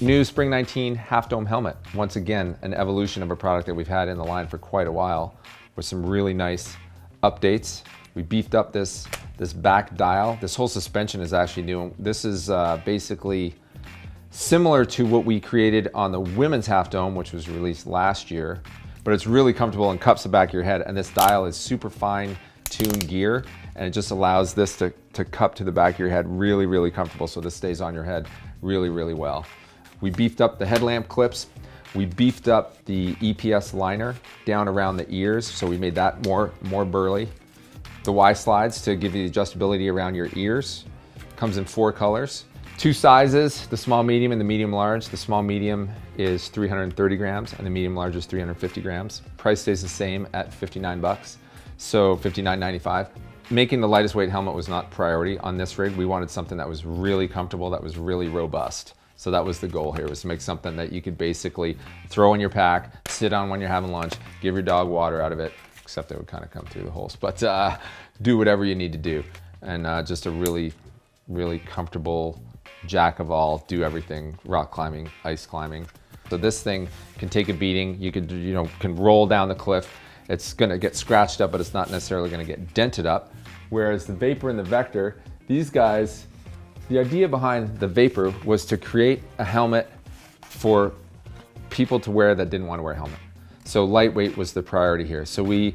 New Spring 19 Halfdome helmet. Once again, an evolution of a product that we've had in the line for quite a while with some really nice updates. We beefed up this back dial. This whole suspension is actually new. This is basically similar to what we created on the women's Halfdome, which was released last year, but it's really comfortable and cups the back of your head. And this dial is super fine tuned gear, and it just allows this to cup to the back of your head really, really comfortable. So this stays on your head really, really well. We beefed up the headlamp clips. We beefed up the EPS liner down around the ears, so we made that more burly. The Y slides to give you the adjustability around your ears. Comes in 4 colors. 2 sizes, the small medium and the medium large. The small medium is 330 grams and the medium large is 350 grams. Price stays the same at 59 bucks, so $59.95. Making the lightest weight helmet was not priority on this rig. We wanted something that was really comfortable, that was really robust. So that was the goal here, was to make something that you could basically throw in your pack, sit on when you're having lunch, give your dog water out of it, except it would kind of come through the holes, but do whatever you need to do. And just a really, really comfortable jack of all, do everything, rock climbing, ice climbing. So this thing can take a beating. You could, can roll down the cliff. It's gonna get scratched up, but it's not necessarily gonna get dented up. Whereas the Vapor and the Vector, these guys, the idea behind the Vapor was to create a helmet for people to wear that didn't want to wear a helmet. So lightweight was the priority here. So we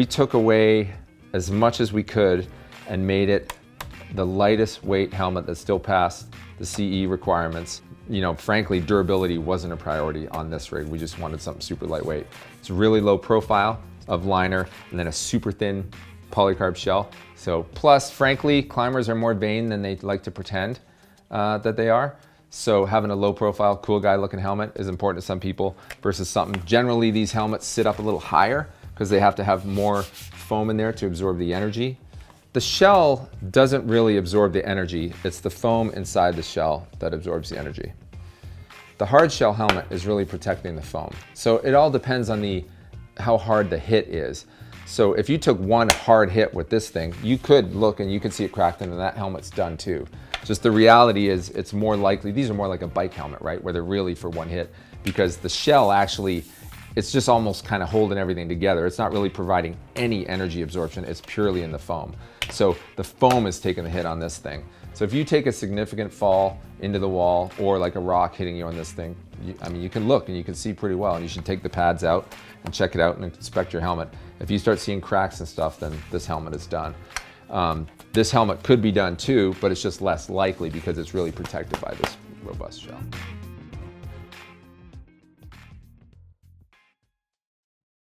took away as much as we could and made it the lightest weight helmet that still passed the CE requirements. Frankly, durability wasn't a priority on this rig. We just wanted something super lightweight. It's a really low profile of liner and then a super thin polycarb shell. So plus, frankly, climbers are more vain than they like to pretend that they are. So having a low profile, cool guy looking helmet is important to some people versus something. Generally, these helmets sit up a little higher because they have to have more foam in there to absorb the energy. The shell doesn't really absorb the energy. It's the foam inside the shell that absorbs the energy. The hard shell helmet is really protecting the foam. So it all depends on how hard the hit is. So if you took one hard hit with this thing, you could look and you could see it cracked and that helmet's done too. Just the reality is it's more likely, these are more like a bike helmet, right? Where they're really for one hit, because the shell actually, it's just almost kind of holding everything together. It's not really providing any energy absorption. It's purely in the foam. So the foam is taking the hit on this thing. So if you take a significant fall into the wall or like a rock hitting you on this thing, you can look and you can see pretty well, and you should take the pads out and check it out and inspect your helmet. If you start seeing cracks and stuff, then this helmet is done. This helmet could be done too, but it's just less likely because it's really protected by this robust shell.